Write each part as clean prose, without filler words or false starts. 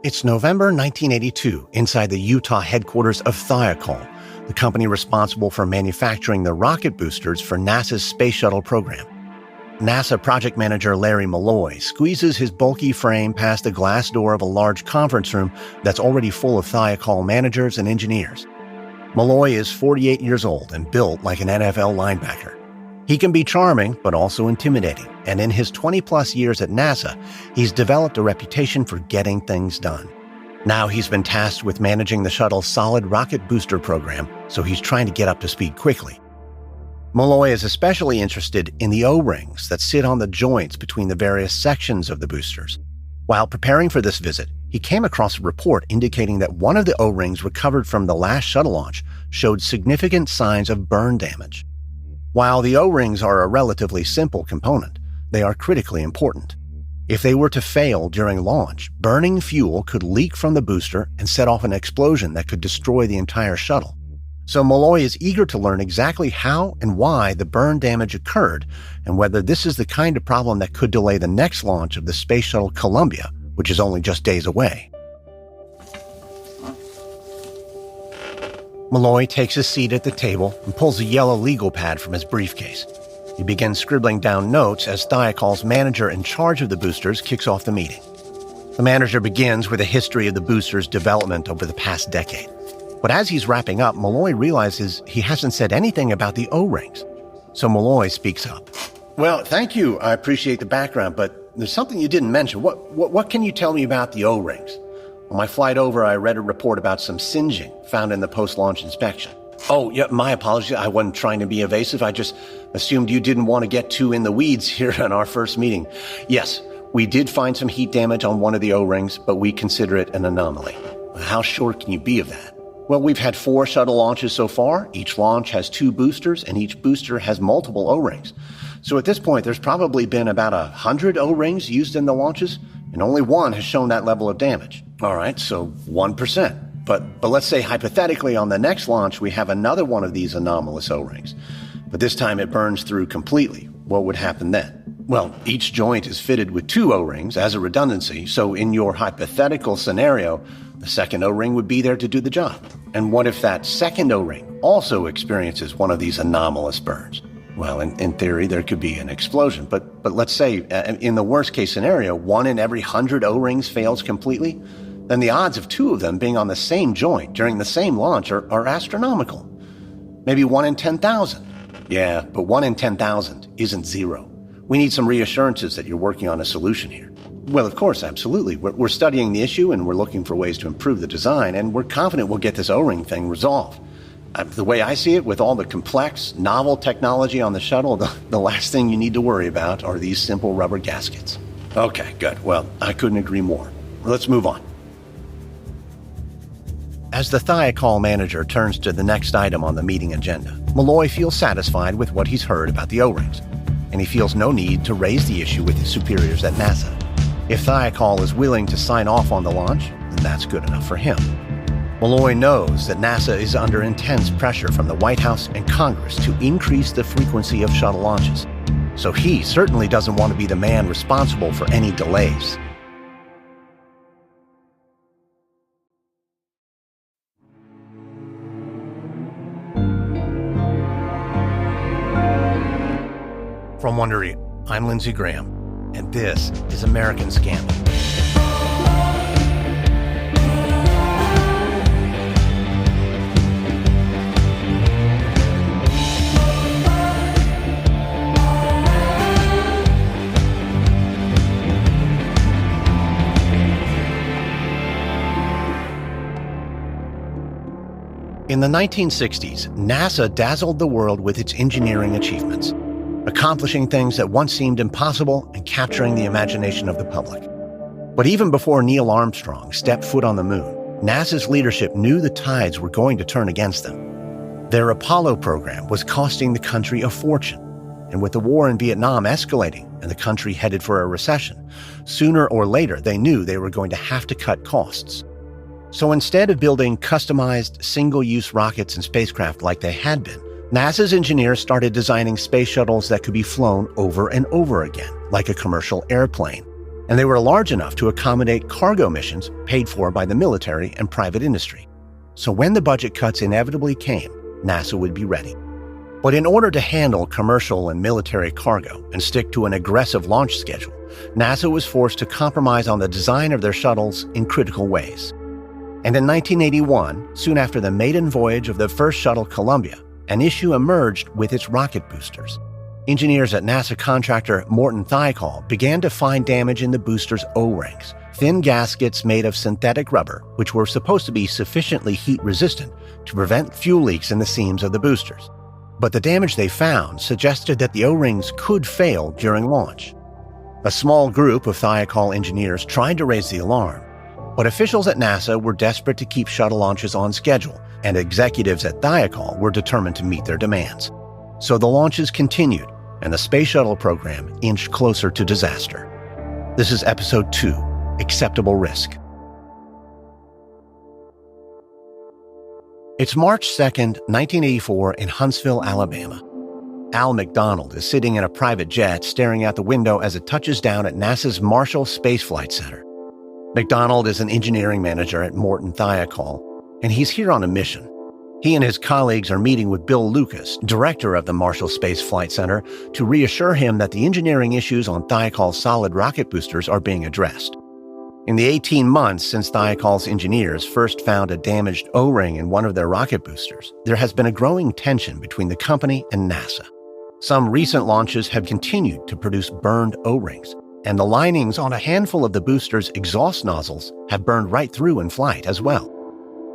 It's November 1982 inside the Utah headquarters of Thiokol, the company responsible for manufacturing the rocket boosters for NASA's Space Shuttle program. NASA project manager Larry Malloy squeezes his bulky frame past the glass door of a large conference room that's already full of Thiokol managers and engineers. Malloy is 48 years old and built like an NFL linebacker. He can be charming, but also intimidating, and in his 20-plus years at NASA, he's developed a reputation for getting things done. Now he's been tasked with managing the shuttle's solid rocket booster program, so he's trying to get up to speed quickly. Malloy is especially interested in the O-rings that sit on the joints between the various sections of the boosters. While preparing for this visit, he came across a report indicating that one of the O-rings recovered from the last shuttle launch showed significant signs of burn damage. While the O-rings are a relatively simple component, they are critically important. If they were to fail during launch, burning fuel could leak from the booster and set off an explosion that could destroy the entire shuttle. So Malloy is eager to learn exactly how and why the burn damage occurred and whether this is the kind of problem that could delay the next launch of the Space Shuttle Columbia, which is only just days away. Malloy takes his seat at the table and pulls a yellow legal pad from his briefcase. He begins scribbling down notes as Thiokol's manager in charge of the boosters kicks off the meeting. The manager begins with a history of the boosters' development over the past decade. But as he's wrapping up, Malloy realizes he hasn't said anything about the O-rings. So Malloy speaks up. Well, thank you. I appreciate the background, but there's something you didn't mention. What can you tell me about the O-rings? On my flight over, I read a report about some singeing found in the post-launch inspection. Oh, yeah, my apologies. I wasn't trying to be evasive. I just assumed you didn't want to get too in the weeds here on our first meeting. Yes, we did find some heat damage on one of the O-rings, but we consider it an anomaly. How sure can you be of that? Well, we've had 4 shuttle launches so far. Each launch has 2 boosters, and each booster has multiple O-rings. So at this point, there's probably been about 100 O-rings used in the launches, and only one has shown that level of damage. All right, so 1%. But let's say hypothetically on the next launch, we have another one of these anomalous O-rings. But this time it burns through completely. What would happen then? Well, each joint is fitted with 2 O-rings as a redundancy, so in your hypothetical scenario, the second O-ring would be there to do the job. And what if that second O-ring also experiences one of these anomalous burns? Well, in theory, there could be an explosion. But let's say, in the worst-case scenario, 1 in every 100 O-rings fails completely, then the odds of 2 of them being on the same joint during the same launch are astronomical. Maybe 1 in 10,000. Yeah, but 1 in 10,000 isn't 0. We need some reassurances that you're working on a solution here. Well, of course, absolutely. We're studying the issue and we're looking for ways to improve the design, and we're confident we'll get this O-ring thing resolved. The way I see it, with all the complex, novel technology on the shuttle, the last thing you need to worry about are these simple rubber gaskets. Okay, good. Well, I couldn't agree more. Let's move on. As the Thiokol manager turns to the next item on the meeting agenda, Malloy feels satisfied with what he's heard about the O-rings, and he feels no need to raise the issue with his superiors at NASA. If Thiokol is willing to sign off on the launch, then that's good enough for him. Malloy knows that NASA is under intense pressure from the White House and Congress to increase the frequency of shuttle launches, so he certainly doesn't want to be the man responsible for any delays. From Wondery, I'm Lindsey Graham, and this is American Scandal. In the 1960s, NASA dazzled the world with its engineering achievements, accomplishing things that once seemed impossible and capturing the imagination of the public. But even before Neil Armstrong stepped foot on the moon, NASA's leadership knew the tides were going to turn against them. Their Apollo program was costing the country a fortune, and with the war in Vietnam escalating and the country headed for a recession, sooner or later they knew they were going to have to cut costs. So instead of building customized, single-use rockets and spacecraft like they had been, NASA's engineers started designing space shuttles that could be flown over and over again, like a commercial airplane. and they were large enough to accommodate cargo missions paid for by the military and private industry. So when the budget cuts inevitably came, NASA would be ready. But in order to handle commercial and military cargo and stick to an aggressive launch schedule, NASA was forced to compromise on the design of their shuttles in critical ways. And in 1981, soon after the maiden voyage of the first shuttle Columbia, an issue emerged with its rocket boosters. Engineers at NASA contractor Morton Thiokol began to find damage in the boosters' O-rings, thin gaskets made of synthetic rubber, which were supposed to be sufficiently heat-resistant to prevent fuel leaks in the seams of the boosters. But the damage they found suggested that the O-rings could fail during launch. A small group of Thiokol engineers tried to raise the alarm, but officials at NASA were desperate to keep shuttle launches on schedule, and executives at Thiokol were determined to meet their demands. So the launches continued, and the Space Shuttle program inched closer to disaster. This is Episode 2, Acceptable Risk. It's March 2nd, 1984 in Huntsville, Alabama. Al McDonald is sitting in a private jet staring out the window as it touches down at NASA's Marshall Space Flight Center. McDonald is an engineering manager at Morton Thiokol, and he's here on a mission. He and his colleagues are meeting with Bill Lucas, director of the Marshall Space Flight Center, to reassure him that the engineering issues on Thiokol's solid rocket boosters are being addressed. In the 18 months since Thiokol's engineers first found a damaged O-ring in one of their rocket boosters, there has been a growing tension between the company and NASA. Some recent launches have continued to produce burned O-rings, and the linings on a handful of the booster's exhaust nozzles have burned right through in flight as well.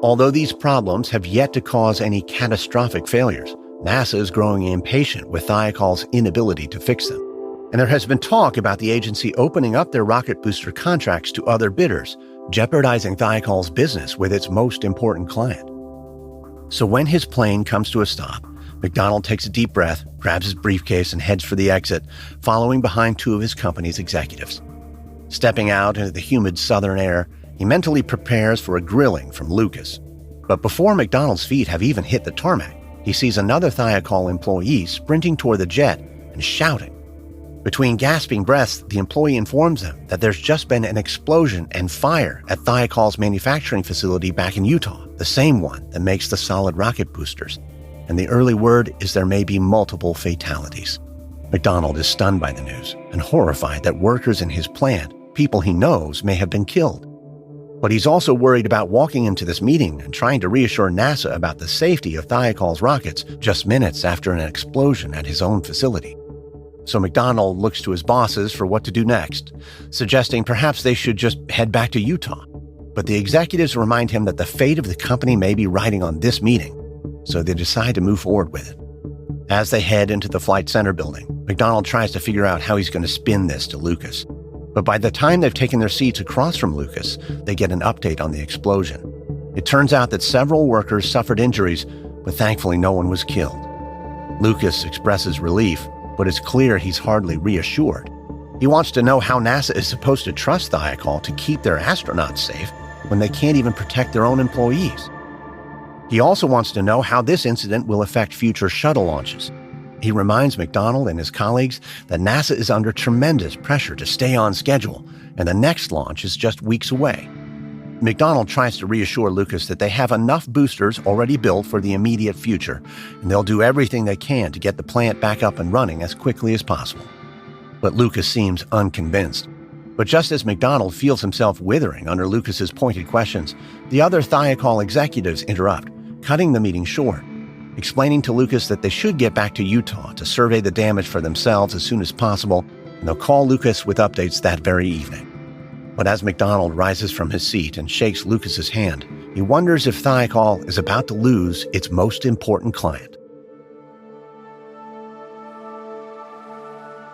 Although these problems have yet to cause any catastrophic failures, NASA is growing impatient with Thiokol's inability to fix them. And there has been talk about the agency opening up their rocket booster contracts to other bidders, jeopardizing Thiokol's business with its most important client. So when his plane comes to a stop, McDonald takes a deep breath, grabs his briefcase, and heads for the exit, following behind two of his company's executives. Stepping out into the humid southern air, he mentally prepares for a grilling from Lucas. But before McDonald's feet have even hit the tarmac, he sees another Thiokol employee sprinting toward the jet and shouting. Between gasping breaths, the employee informs them that there's just been an explosion and fire at Thiokol's manufacturing facility back in Utah, the same one that makes the solid rocket boosters. And the early word is there may be multiple fatalities. McDonald is stunned by the news and horrified that workers in his plant, people he knows, may have been killed. But he's also worried about walking into this meeting and trying to reassure NASA about the safety of Thiokol's rockets just minutes after an explosion at his own facility. So McDonald looks to his bosses for what to do next, suggesting perhaps they should just head back to Utah. But the executives remind him that the fate of the company may be riding on this meeting, so they decide to move forward with it. As they head into the Flight Center building, McDonald tries to figure out how he's going to spin this to Lucas. But by the time they've taken their seats across from Lucas, they get an update on the explosion. It turns out that several workers suffered injuries, but thankfully no one was killed. Lucas expresses relief, but it's clear he's hardly reassured. He wants to know how NASA is supposed to trust Thiokol to keep their astronauts safe when they can't even protect their own employees. He also wants to know how this incident will affect future shuttle launches. He reminds McDonald and his colleagues that NASA is under tremendous pressure to stay on schedule, and the next launch is just weeks away. McDonald tries to reassure Lucas that they have enough boosters already built for the immediate future, and they'll do everything they can to get the plant back up and running as quickly as possible. But Lucas seems unconvinced. But just as McDonald feels himself withering under Lucas's pointed questions, the other Thiokol executives interrupt, cutting the meeting short, explaining to Lucas that they should get back to Utah to survey the damage for themselves as soon as possible, and they'll call Lucas with updates that very evening. But as McDonald rises from his seat and shakes Lucas's hand, he wonders if Thiokol is about to lose its most important client.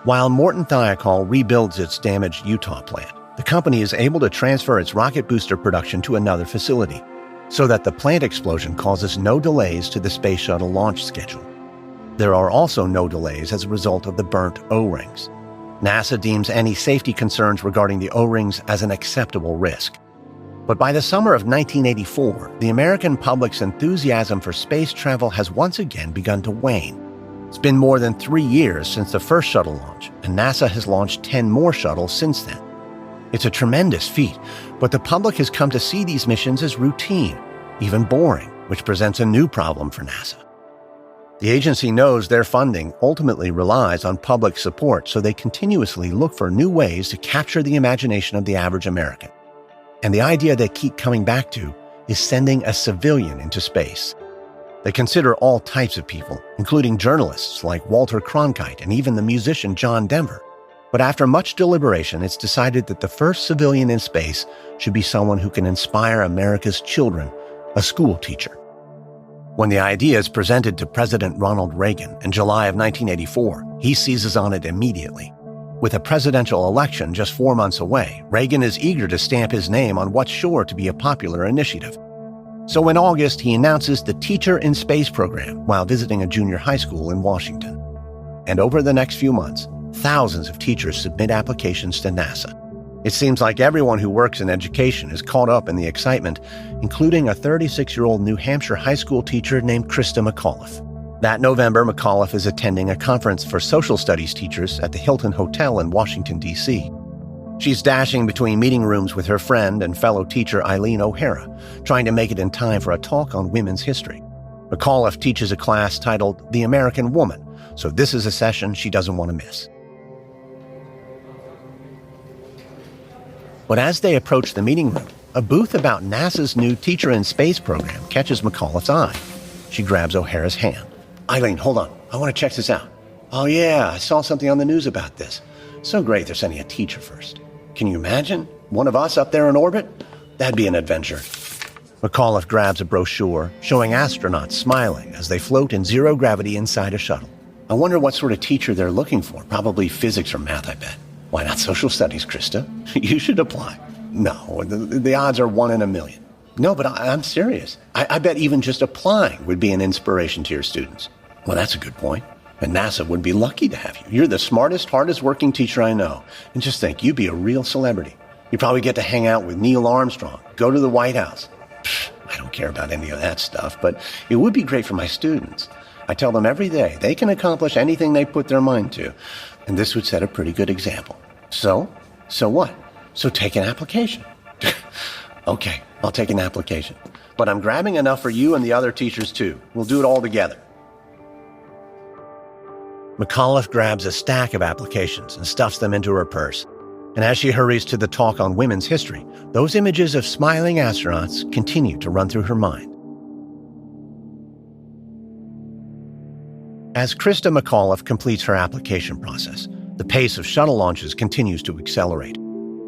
While Morton Thiokol rebuilds its damaged Utah plant, the company is able to transfer its rocket booster production to another facility, so that the plant explosion causes no delays to the Space Shuttle launch schedule. There are also no delays as a result of the burnt O-rings. NASA deems any safety concerns regarding the O-rings as an acceptable risk. But by the summer of 1984, the American public's enthusiasm for space travel has once again begun to wane. It's been more than 3 years since the first shuttle launch, and NASA has launched 10 more shuttles since then. It's a tremendous feat, but the public has come to see these missions as routine, even boring, which presents a new problem for NASA. The agency knows their funding ultimately relies on public support, so they continuously look for new ways to capture the imagination of the average American. And the idea they keep coming back to is sending a civilian into space. They consider all types of people, including journalists like Walter Cronkite and even the musician John Denver. But after much deliberation, it's decided that the first civilian in space should be someone who can inspire America's children, a school teacher. When the idea is presented to President Ronald Reagan in July of 1984, he seizes on it immediately. With a presidential election just 4 months away, Reagan is eager to stamp his name on what's sure to be a popular initiative. So in August, he announces the Teacher in Space program while visiting a junior high school in Washington. And over the next few months, thousands of teachers submit applications to NASA. It seems like everyone who works in education is caught up in the excitement, including a 36-year-old New Hampshire high school teacher named Christa McAuliffe. That November, McAuliffe is attending a conference for social studies teachers at the Hilton Hotel in Washington, D.C. She's dashing between meeting rooms with her friend and fellow teacher Eileen O'Hara, trying to make it in time for a talk on women's history. McAuliffe teaches a class titled The American Woman, so this is a session she doesn't want to miss. But as they approach the meeting room, a booth about NASA's new Teacher in Space program catches McAuliffe's eye. She grabs O'Hara's hand. Eileen, hold on. I want to check this out. Oh yeah, I saw something on the news about this. So great they're sending a teacher first. Can you imagine? One of us up there in orbit? That'd be an adventure. McAuliffe grabs a brochure showing astronauts smiling as they float in zero gravity inside a shuttle. I wonder what sort of teacher they're looking for. Probably physics or math, I bet. Why not social studies, Christa? You should apply. No, the odds are 1 in a million. No, but I'm serious. I bet even just applying would be an inspiration to your students. Well, that's a good point. And NASA would be lucky to have you. You're the smartest, hardest working teacher I know. And just think, you'd be a real celebrity. You probably get to hang out with Neil Armstrong, go to the White House. I don't care about any of that stuff, but it would be great for my students. I tell them every day they can accomplish anything they put their mind to. And this would set a pretty good example. So what? So take an application. Okay, I'll take an application. But I'm grabbing enough for you and the other teachers too. We'll do it all together. McAuliffe grabs a stack of applications and stuffs them into her purse. And as she hurries to the talk on women's history, those images of smiling astronauts continue to run through her mind. As Christa McAuliffe completes her application process, the pace of shuttle launches continues to accelerate.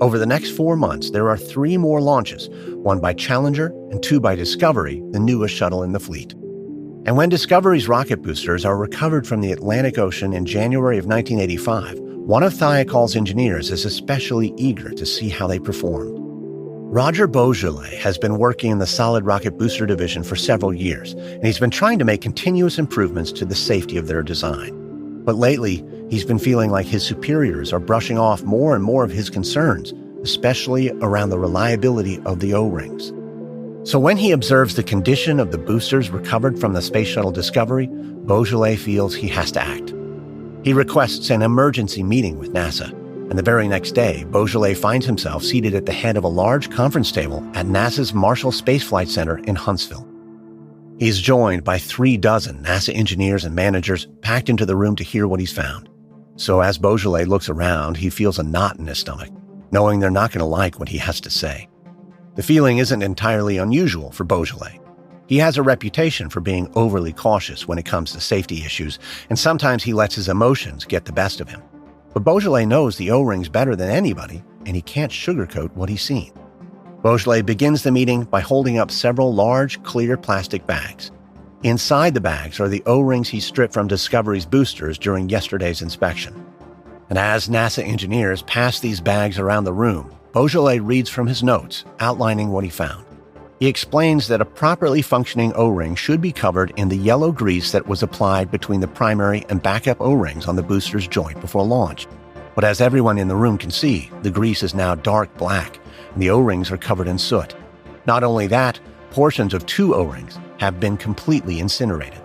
Over the next 4 months, there are 3 more launches, 1 by Challenger and 2 by Discovery, the newest shuttle in the fleet. And when Discovery's rocket boosters are recovered from the Atlantic Ocean in January of 1985, one of Thiokol's engineers is especially eager to see how they performed. Roger Boilet has been working in the solid rocket booster division for several years, and he's been trying to make continuous improvements to the safety of their design. But lately, he's been feeling like his superiors are brushing off more and more of his concerns, especially around the reliability of the O-rings. So when he observes the condition of the boosters recovered from the Space Shuttle Discovery, Boilet feels he has to act. He requests an emergency meeting with NASA, and the very next day, Boilet finds himself seated at the head of a large conference table at NASA's Marshall Space Flight Center in Huntsville. He's joined by 36 NASA engineers and managers packed into the room to hear what he's found. So as Boilet looks around, he feels a knot in his stomach, knowing they're not going to like what he has to say. The feeling isn't entirely unusual for Boilet. He has a reputation for being overly cautious when it comes to safety issues, and sometimes he lets his emotions get the best of him. But Boilet knows the O-rings better than anybody, and he can't sugarcoat what he's seen. Boilet begins the meeting by holding up several large, clear plastic bags. Inside the bags are the O-rings he stripped from Discovery's boosters during yesterday's inspection. And as NASA engineers pass these bags around the room, Boilet reads from his notes, outlining what he found. He explains that a properly functioning O-ring should be covered in the yellow grease that was applied between the primary and backup O-rings on the booster's joint before launch. But as everyone in the room can see, the grease is now dark black, and the O-rings are covered in soot. Not only that, portions of 2 O-rings have been completely incinerated.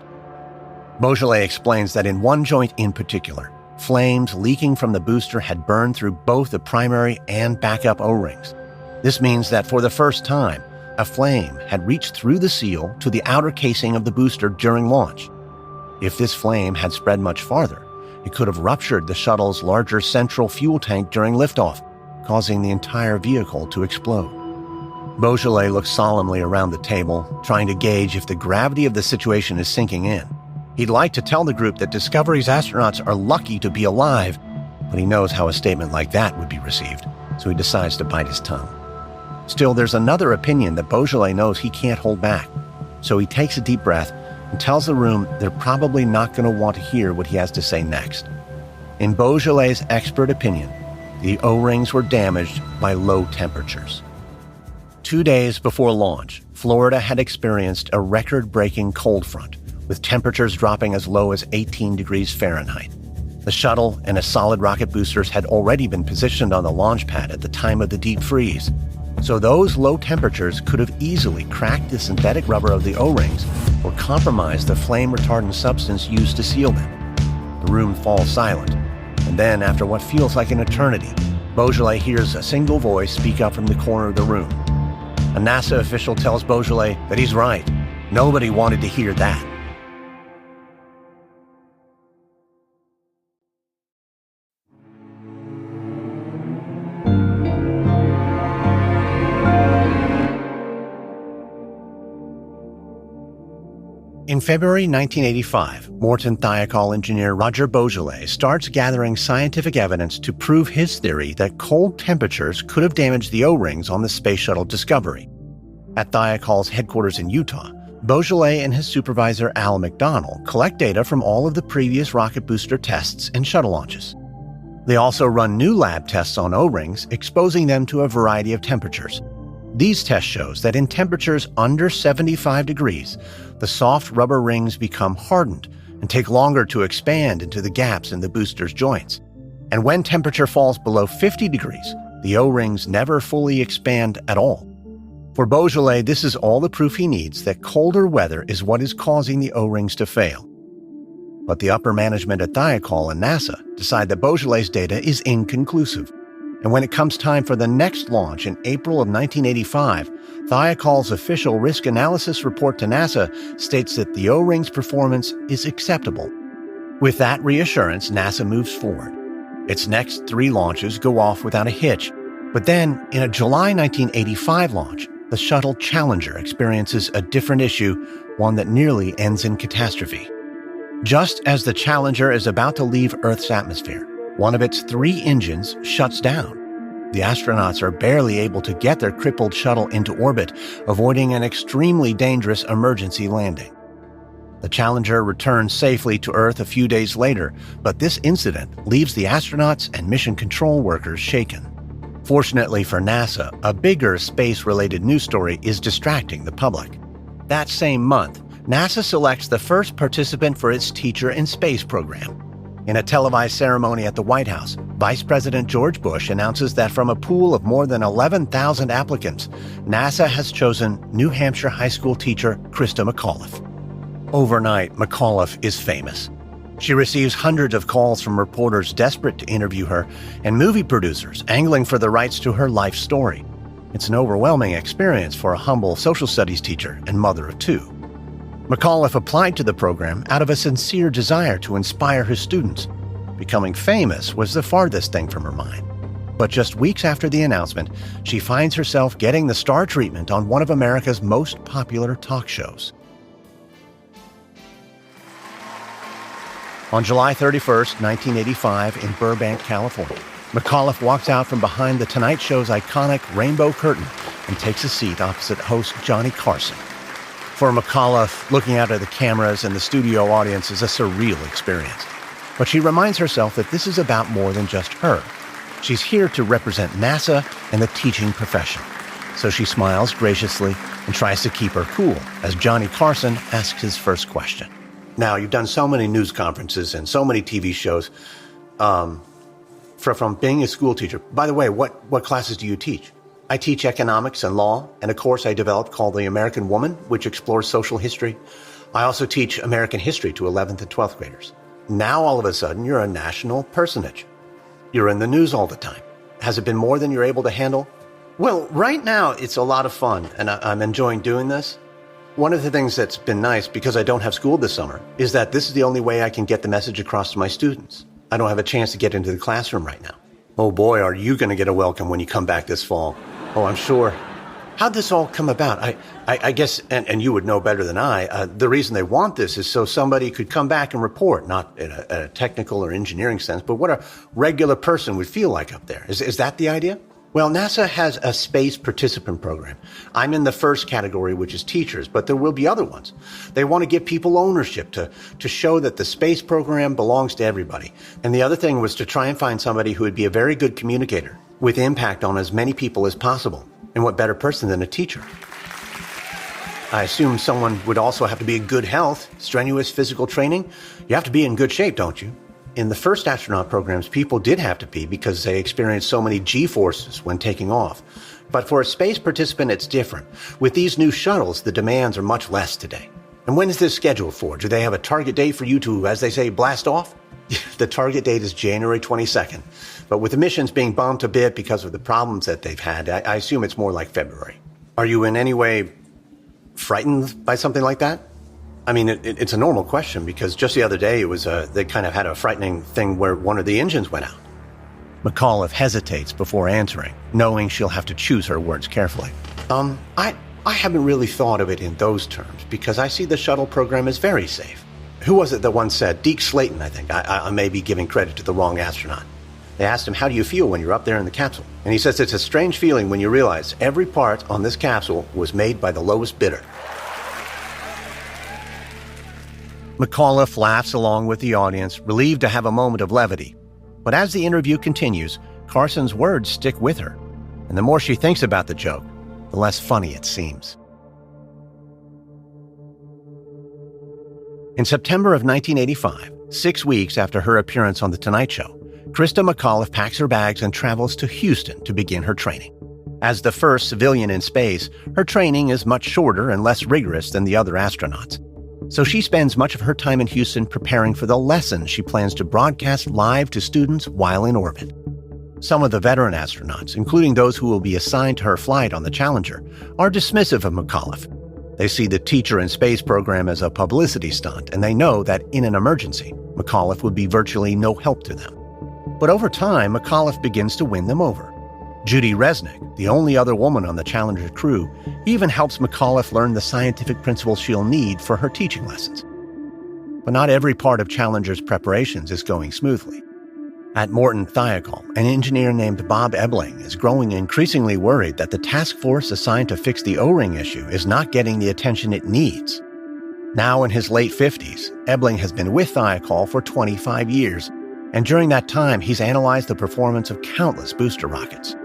Boilet explains that in one joint in particular, Flames leaking from the booster had burned through both the primary and backup O-rings. This means that for the first time, a flame had reached through the seal to the outer casing of the booster during launch. If this flame had spread much farther, it could have ruptured the shuttle's larger central fuel tank during liftoff, causing the entire vehicle to explode. Boilet looks solemnly around the table, trying to gauge if the gravity of the situation is sinking in. He'd like to tell the group that Discovery's astronauts are lucky to be alive, but he knows how a statement like that would be received, so he decides to bite his tongue. Still, there's another opinion that Boilet knows he can't hold back, so he takes a deep breath and tells the room they're probably not going to want to hear what he has to say next. In Boilet's expert opinion, the O-rings were damaged by low temperatures. 2 days before launch, Florida had experienced a record-breaking cold front, with temperatures dropping as low as 18 degrees Fahrenheit. The shuttle and its solid rocket boosters had already been positioned on the launch pad at the time of the deep freeze, so those low temperatures could have easily cracked the synthetic rubber of the O-rings or compromised the flame-retardant substance used to seal them. The room falls silent, and then, after what feels like an eternity, Boilet hears a single voice speak up from the corner of the room. A NASA official tells Boilet that he's right. Nobody wanted to hear that. In February 1985, Morton Thiokol engineer Roger Boilet starts gathering scientific evidence to prove his theory that cold temperatures could have damaged the O-rings on the Space Shuttle Discovery. At Thiokol's headquarters in Utah, Boilet and his supervisor Al McDonnell collect data from all of the previous rocket booster tests and shuttle launches. They also run new lab tests on O-rings, exposing them to a variety of temperatures. These tests shows that in temperatures under 75 degrees, the soft rubber rings become hardened and take longer to expand into the gaps in the booster's joints. And when temperature falls below 50 degrees, the O-rings never fully expand at all. For Boilet, this is all the proof he needs that colder weather is what is causing the O-rings to fail. But the upper management at Thiokol and NASA decide that Boilet's data is inconclusive. And when it comes time for the next launch in April of 1985, Thiokol's official risk analysis report to NASA states that the O-ring's performance is acceptable. With that reassurance, NASA moves forward. Its next 3 launches go off without a hitch. But then, in a July 1985 launch, the shuttle Challenger experiences a different issue, one that nearly ends in catastrophe. Just as the Challenger is about to leave Earth's atmosphere, one of its 3 engines shuts down. The astronauts are barely able to get their crippled shuttle into orbit, avoiding an extremely dangerous emergency landing. The Challenger returns safely to Earth a few days later, but this incident leaves the astronauts and mission control workers shaken. Fortunately for NASA, a bigger space-related news story is distracting the public. That same month, NASA selects the first participant for its Teacher in Space program. In a televised ceremony at the White House, Vice President George Bush announces that from a pool of more than 11,000 applicants, NASA has chosen New Hampshire high school teacher Christa McAuliffe. Overnight, McAuliffe is famous. She receives hundreds of calls from reporters desperate to interview her and movie producers angling for the rights to her life story. It's an overwhelming experience for a humble social studies teacher and mother of 2. McAuliffe applied to the program out of a sincere desire to inspire her students. Becoming famous was the farthest thing from her mind. But just weeks after the announcement, she finds herself getting the star treatment on one of America's most popular talk shows. On July 31st, 1985, in Burbank, California, McAuliffe walks out from behind The Tonight Show's iconic rainbow curtain and takes a seat opposite host Johnny Carson. For McAuliffe, looking out at the cameras and the studio audience is a surreal experience. But she reminds herself that this is about more than just her. She's here to represent NASA and the teaching profession. So she smiles graciously and tries to keep her cool as Johnny Carson asks his first question. Now, you've done so many news conferences and so many TV shows from being a school teacher. By the way, what classes do you teach? I teach economics and law, and a course I developed called The American Woman, which explores social history. I also teach American history to 11th and 12th graders. Now all of a sudden you're a national personage. You're in the news all the time. Has it been more than you're able to handle? Well, right now it's a lot of fun, and I'm enjoying doing this. One of the things that's been nice, because I don't have school this summer, is that this is the only way I can get the message across to my students. I don't have a chance to get into the classroom right now. Oh boy, are you going to get a welcome when you come back this fall. Oh, I'm sure. How'd this all come about? I guess, and you would know better than I, the reason they want this is so somebody could come back and report, not in a technical or engineering sense, but what a regular person would feel like up there. Is that the idea? Well, NASA has a space participant program. I'm in the first category, which is teachers, but there will be other ones. They want to give people ownership to show that the space program belongs to everybody. And the other thing was to try and find somebody who would be a very good communicator with impact on as many people as possible. And what better person than a teacher? I assume someone would also have to be in good health, strenuous physical training. You have to be in good shape, don't you? In the first astronaut programs, people did have to be because they experienced so many G-forces when taking off. But for a space participant, it's different. With these new shuttles, the demands are much less today. And when is this scheduled for? Do they have a target date for you to, as they say, blast off? The target date is January 22nd. But with the missions being bumped a bit because of the problems that they've had, I assume it's more like February. Are you in any way frightened by something like that? I mean, it's a normal question because just the other day they kind of had a frightening thing where one of the engines went out. McAuliffe hesitates before answering, knowing she'll have to choose her words carefully. I haven't really thought of it in those terms because I see the shuttle program as very safe. Who was it that once said? Deke Slayton, I think. I may be giving credit to the wrong astronaut. They asked him, how do you feel when you're up there in the capsule? And he says it's a strange feeling when you realize every part on this capsule was made by the lowest bidder. McAuliffe laughs along with the audience, relieved to have a moment of levity. But as the interview continues, Carson's words stick with her. And the more she thinks about the joke, the less funny it seems. In September of 1985, 6 weeks after her appearance on The Tonight Show, Christa McAuliffe packs her bags and travels to Houston to begin her training. As the first civilian in space, her training is much shorter and less rigorous than the other astronauts. So she spends much of her time in Houston preparing for the lessons she plans to broadcast live to students while in orbit. Some of the veteran astronauts, including those who will be assigned to her flight on the Challenger, are dismissive of McAuliffe. They see the Teacher in Space program as a publicity stunt, and they know that in an emergency, McAuliffe would be virtually no help to them. But over time, McAuliffe begins to win them over. Judy Resnick, the only other woman on the Challenger crew, even helps McAuliffe learn the scientific principles she'll need for her teaching lessons. But not every part of Challenger's preparations is going smoothly. At Morton Thiokol, an engineer named Bob Ebling is growing increasingly worried that the task force assigned to fix the O-ring issue is not getting the attention it needs. Now in his late 50s, Ebling has been with Thiokol for 25 years, and during that time he's analyzed the performance of countless booster rockets.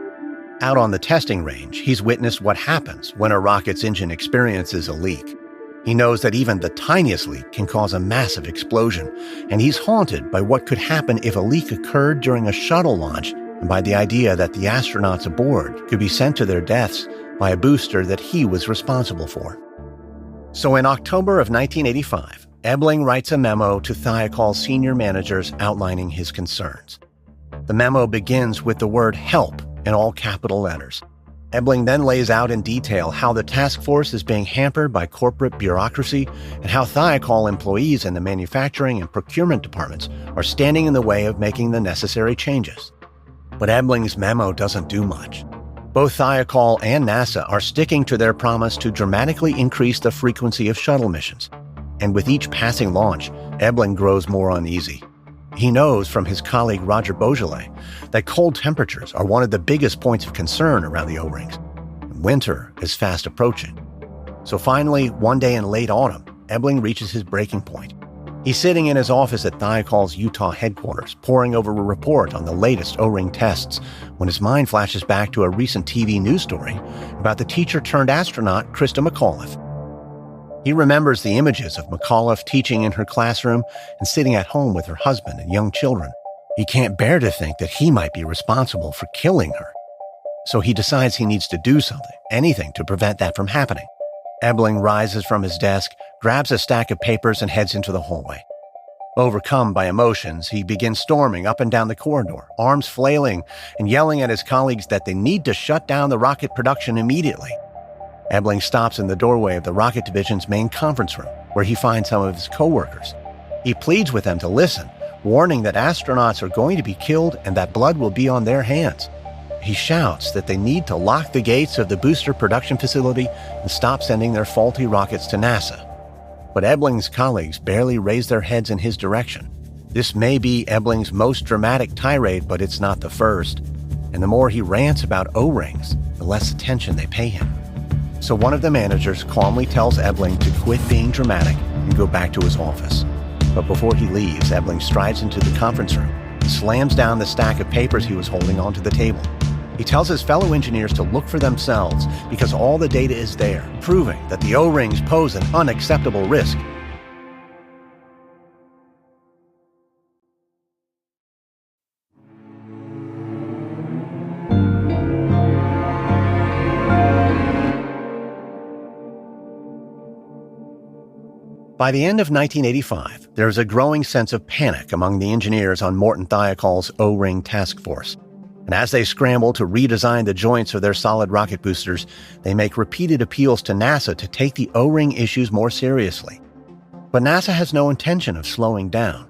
Out on the testing range, he's witnessed what happens when a rocket's engine experiences a leak. He knows that even the tiniest leak can cause a massive explosion, and he's haunted by what could happen if a leak occurred during a shuttle launch and by the idea that the astronauts aboard could be sent to their deaths by a booster that he was responsible for. So in October of 1985, Ebling writes a memo to Thiokol's senior managers outlining his concerns. The memo begins with the word help in all capital letters. Ebling then lays out in detail how the task force is being hampered by corporate bureaucracy and how Thiokol employees in the manufacturing and procurement departments are standing in the way of making the necessary changes. But Ebling's memo doesn't do much. Both Thiokol and NASA are sticking to their promise to dramatically increase the frequency of shuttle missions. And with each passing launch, Ebling grows more uneasy. He knows from his colleague Roger Boilet that cold temperatures are one of the biggest points of concern around the O-rings. Winter is fast approaching. So finally, one day in late autumn, Ebling reaches his breaking point. He's sitting in his office at Thiokol's Utah headquarters, poring over a report on the latest O-ring tests, when his mind flashes back to a recent TV news story about the teacher-turned-astronaut Christa McAuliffe. He remembers the images of McAuliffe teaching in her classroom and sitting at home with her husband and young children. He can't bear to think that he might be responsible for killing her. So he decides he needs to do something, anything to prevent that from happening. Ebling rises from his desk, grabs a stack of papers, and heads into the hallway. Overcome by emotions, he begins storming up and down the corridor, arms flailing and yelling at his colleagues that they need to shut down the rocket production immediately. Ebling stops in the doorway of the rocket division's main conference room, where he finds some of his co-workers. He pleads with them to listen, warning that astronauts are going to be killed and that blood will be on their hands. He shouts that they need to lock the gates of the booster production facility and stop sending their faulty rockets to NASA. But Ebling's colleagues barely raise their heads in his direction. This may be Ebling's most dramatic tirade, but it's not the first. And the more he rants about O-rings, the less attention they pay him. So one of the managers calmly tells Ebling to quit being dramatic and go back to his office. But before he leaves, Ebling strides into the conference room and slams down the stack of papers he was holding onto the table. He tells his fellow engineers to look for themselves because all the data is there, proving that the O-rings pose an unacceptable risk. By the end of 1985, there is a growing sense of panic among the engineers on Morton Thiokol's O-ring task force. And as they scramble to redesign the joints of their solid rocket boosters, they make repeated appeals to NASA to take the O-ring issues more seriously. But NASA has no intention of slowing down.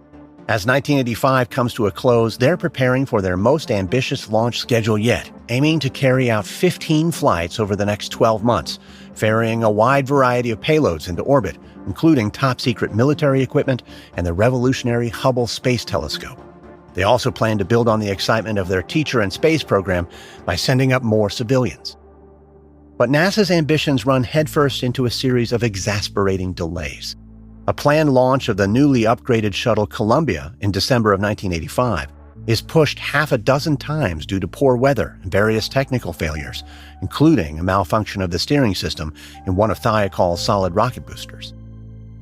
As 1985 comes to a close, they're preparing for their most ambitious launch schedule yet, aiming to carry out 15 flights over the next 12 months, ferrying a wide variety of payloads into orbit, including top-secret military equipment and the revolutionary Hubble Space Telescope. They also plan to build on the excitement of their Teacher in Space program by sending up more civilians. But NASA's ambitions run headfirst into a series of exasperating delays. A planned launch of the newly upgraded shuttle Columbia in December of 1985 is pushed half a dozen times due to poor weather and various technical failures, including a malfunction of the steering system in one of Thiokol's solid rocket boosters.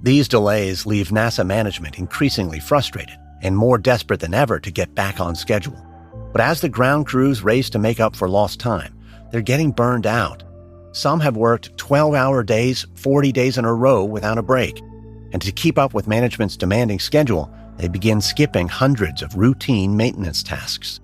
These delays leave NASA management increasingly frustrated and more desperate than ever to get back on schedule. But as the ground crews race to make up for lost time, they're getting burned out. Some have worked 12-hour days, 40 days in a row without a break. And to keep up with management's demanding schedule, they begin skipping hundreds of routine maintenance tasks.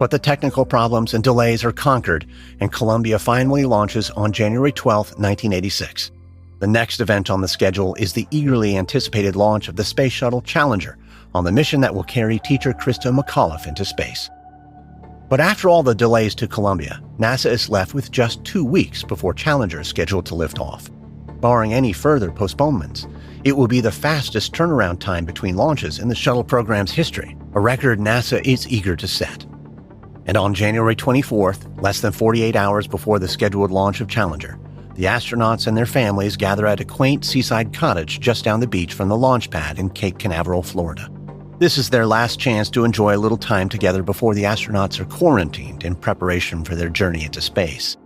But the technical problems and delays are conquered, and Columbia finally launches on January 12, 1986. The next event on the schedule is the eagerly anticipated launch of the Space Shuttle Challenger on the mission that will carry teacher Christa McAuliffe into space. But after all the delays to Columbia, NASA is left with just 2 weeks before Challenger is scheduled to lift off. Barring any further postponements, it will be the fastest turnaround time between launches in the shuttle program's history, a record NASA is eager to set. And on January 24th, less than 48 hours before the scheduled launch of Challenger, the astronauts and their families gather at a quaint seaside cottage just down the beach from the launch pad in Cape Canaveral, Florida. This is their last chance to enjoy a little time together before the astronauts are quarantined in preparation for their journey into space.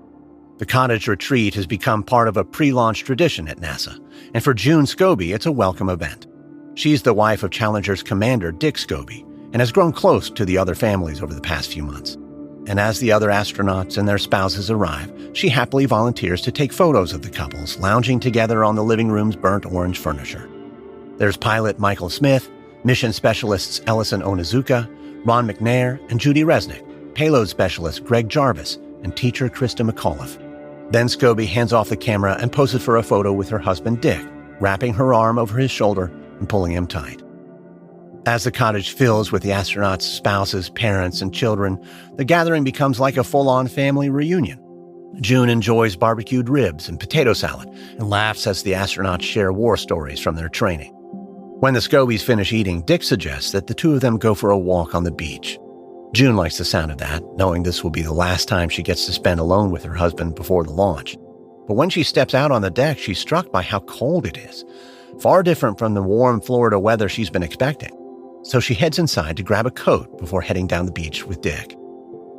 The cottage retreat has become part of a pre-launch tradition at NASA, and for June Scobie, it's a welcome event. She's the wife of Challenger's commander, Dick Scobie, and has grown close to the other families over the past few months. And as the other astronauts and their spouses arrive, she happily volunteers to take photos of the couples lounging together on the living room's burnt orange furniture. There's pilot Michael Smith, mission specialists Ellison Onizuka, Ron McNair, and Judy Resnick, payload specialist Greg Jarvis, and teacher Christa McAuliffe. Then Scobie hands off the camera and poses for a photo with her husband Dick, wrapping her arm over his shoulder and pulling him tight. As the cottage fills with the astronauts' spouses, parents, and children, the gathering becomes like a full-on family reunion. June enjoys barbecued ribs and potato salad and laughs as the astronauts share war stories from their training. When the Scobies finish eating, Dick suggests that the two of them go for a walk on the beach. June likes the sound of that, knowing this will be the last time she gets to spend alone with her husband before the launch. But when she steps out on the deck, she's struck by how cold it is, far different from the warm Florida weather she's been expecting. So she heads inside to grab a coat before heading down the beach with Dick.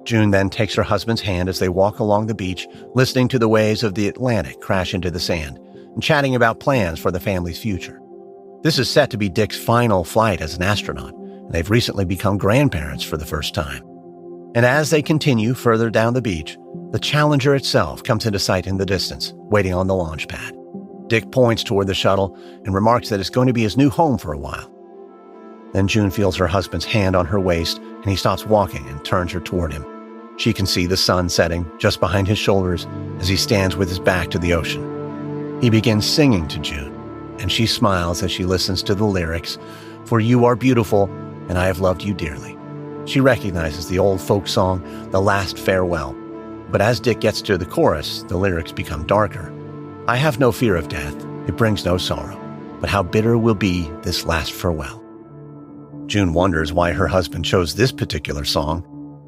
June then takes her husband's hand as they walk along the beach, listening to the waves of the Atlantic crash into the sand and chatting about plans for the family's future. This is set to be Dick's final flight as an astronaut, and they've recently become grandparents for the first time. And as they continue further down the beach, the Challenger itself comes into sight in the distance, waiting on the launch pad. Dick points toward the shuttle and remarks that it's going to be his new home for a while. Then June feels her husband's hand on her waist, and he stops walking and turns her toward him. She can see the sun setting just behind his shoulders as he stands with his back to the ocean. He begins singing to June, and she smiles as she listens to the lyrics, "For you are beautiful, and I have loved you dearly." She recognizes the old folk song, "The Last Farewell." But as Dick gets to the chorus, the lyrics become darker. "I have no fear of death, it brings no sorrow, but how bitter will be this last farewell." June wonders why her husband chose this particular song.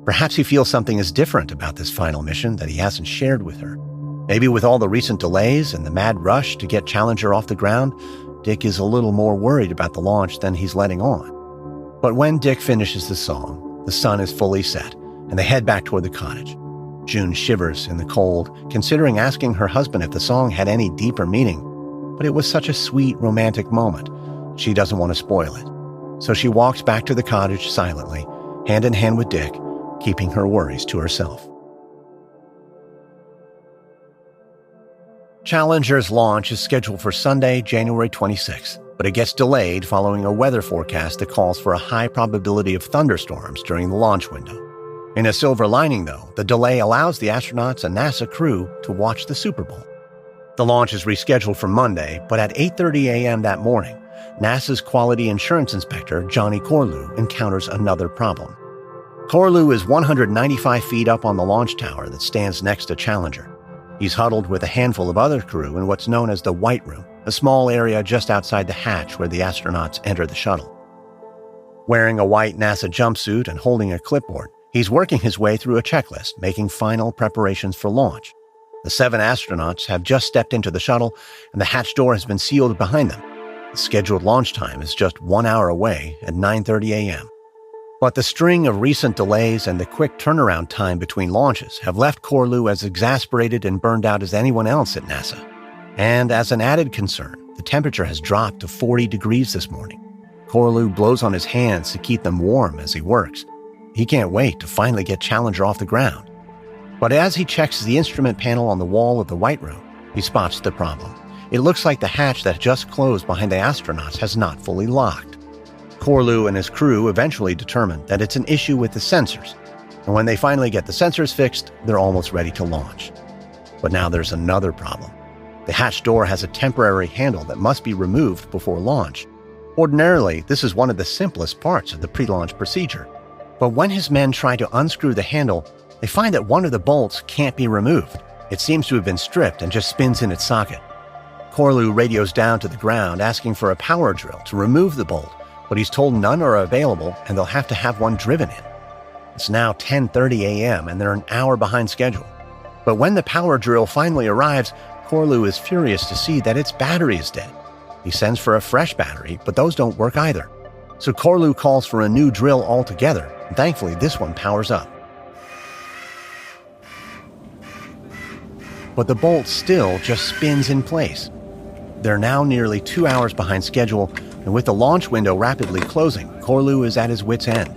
Perhaps he feels something is different about this final mission that he hasn't shared with her. Maybe with all the recent delays and the mad rush to get Challenger off the ground, Dick is a little more worried about the launch than he's letting on. But when Dick finishes the song, the sun is fully set, and they head back toward the cottage. June shivers in the cold, considering asking her husband if the song had any deeper meaning, but it was such a sweet, romantic moment. She doesn't want to spoil it. So she walks back to the cottage silently, hand in hand with Dick, keeping her worries to herself. Challenger's launch is scheduled for Sunday, January 26th, but it gets delayed following a weather forecast that calls for a high probability of thunderstorms during the launch window. In a silver lining, though, the delay allows the astronauts and NASA crew to watch the Super Bowl. The launch is rescheduled for Monday, but at 8:30 a.m. that morning, NASA's quality insurance inspector, Johnny Corlew, encounters another problem. Corlew is 195 feet up on the launch tower that stands next to Challenger. He's huddled with a handful of other crew in what's known as the White Room, a small area just outside the hatch where the astronauts enter the shuttle. Wearing a white NASA jumpsuit and holding a clipboard, he's working his way through a checklist, making final preparations for launch. The 7 astronauts have just stepped into the shuttle, and the hatch door has been sealed behind them. The scheduled launch time is just 1 hour away at 9:30 a.m. But the string of recent delays and the quick turnaround time between launches have left Corlew as exasperated and burned out as anyone else at NASA. And as an added concern, the temperature has dropped to 40 degrees this morning. Corlew blows on his hands to keep them warm as he works. He can't wait to finally get Challenger off the ground. But as he checks the instrument panel on the wall of the White Room, he spots the problem. It looks like the hatch that just closed behind the astronauts has not fully locked. Corlew and his crew eventually determine that it's an issue with the sensors, and when they finally get the sensors fixed, they're almost ready to launch. But now there's another problem. The hatch door has a temporary handle that must be removed before launch. Ordinarily, this is one of the simplest parts of the pre-launch procedure. But when his men try to unscrew the handle, they find that one of the bolts can't be removed. It seems to have been stripped and just spins in its socket. Corlew radios down to the ground asking for a power drill to remove the bolt, but he's told none are available and they'll have to have one driven in. It's now 10:30 a.m. and they're an hour behind schedule. But when the power drill finally arrives, Corlew is furious to see that its battery is dead. He sends for a fresh battery, but those don't work either. So Corlew calls for a new drill altogether, and thankfully this one powers up. But the bolt still just spins in place. They're now nearly 2 hours behind schedule, and with the launch window rapidly closing, Corlew is at his wit's end.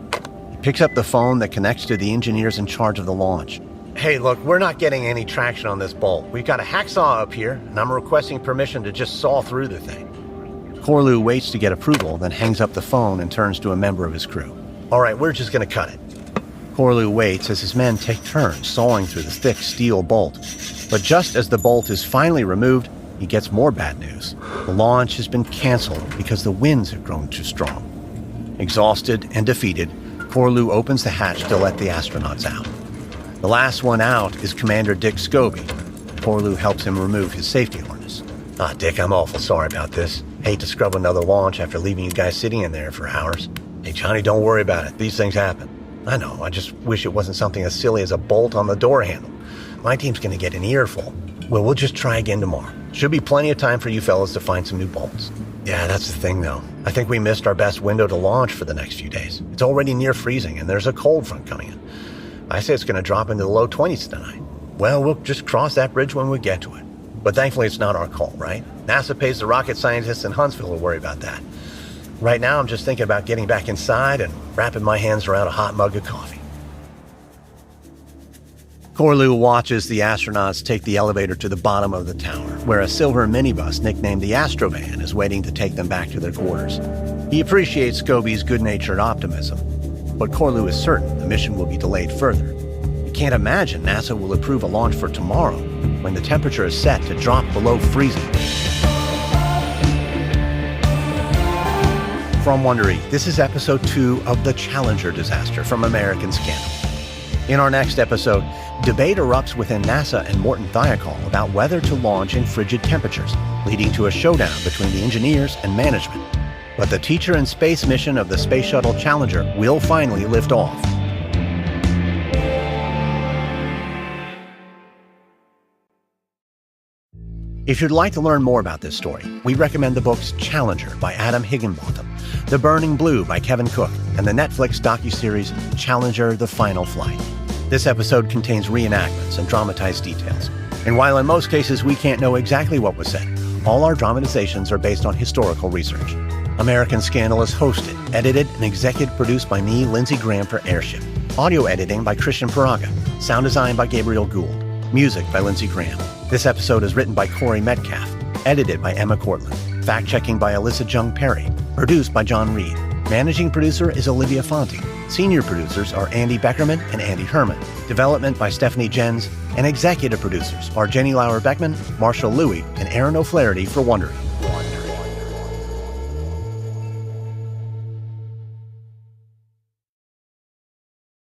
He picks up the phone that connects to the engineers in charge of the launch. "Hey, look, we're not getting any traction on this bolt. We've got a hacksaw up here, and I'm requesting permission to just saw through the thing." Corlew waits to get approval, then hangs up the phone and turns to a member of his crew. "All right, we're just going to cut it." Corlew waits as his men take turns sawing through the thick steel bolt. But just as the bolt is finally removed, he gets more bad news. The launch has been canceled because the winds have grown too strong. Exhausted and defeated, Corlew opens the hatch to let the astronauts out. The last one out is Commander Dick Scobie. Corlew helps him remove his safety harness. Dick, I'm awful sorry about this. Hate to scrub another launch after leaving you guys sitting in there for hours. Hey, Johnny, don't worry about it. These things happen. I know, I just wish it wasn't something as silly as a bolt on the door handle. My team's going to get an earful. Well, we'll just try again tomorrow. Should be plenty of time for you fellas to find some new bolts. Yeah, that's the thing, though. I think we missed our best window to launch for the next few days. It's already near freezing, and there's a cold front coming in. I say it's going to drop into the low 20s tonight. Well, we'll just cross that bridge when we get to it. But thankfully, it's not our call, right? NASA pays the rocket scientists in Huntsville to worry about that. Right now, I'm just thinking about getting back inside and wrapping my hands around a hot mug of coffee. Corlew watches the astronauts take the elevator to the bottom of the tower, where a silver minibus nicknamed the Astrovan is waiting to take them back to their quarters. He appreciates Scobie's good-natured optimism, but Corlew is certain the mission will be delayed further. He can't imagine NASA will approve a launch for tomorrow when the temperature is set to drop below freezing. From Wondery, this is episode 2 of The Challenger Disaster from American Scandal. In our next episode, debate erupts within NASA and Morton Thiokol about whether to launch in frigid temperatures, leading to a showdown between the engineers and management. But the teacher and space mission of the Space Shuttle Challenger will finally lift off. If you'd like to learn more about this story, we recommend the books Challenger by Adam Higginbotham, The Burning Blue by Kevin Cook, and the Netflix docuseries Challenger: The Final Flight. This episode contains reenactments and dramatized details. And while in most cases we can't know exactly what was said, all our dramatizations are based on historical research. American Scandal is hosted, edited, and executive produced by me, Lindsey Graham, for Airship. Audio editing by Christian Paraga. Sound design by Gabriel Gould. Music by Lindsey Graham. This episode is written by Corey Metcalf. Edited by Emma Cortland. Fact-checking by Alyssa Jung Perry. Produced by John Reed. Managing producer is Olivia Fonte. Senior producers are Andy Beckerman and Andy Herman. Development by Stephanie Jens. And executive producers are Jenny Lauer-Beckman, Marshall Louie, and Aaron O'Flaherty for Wondery.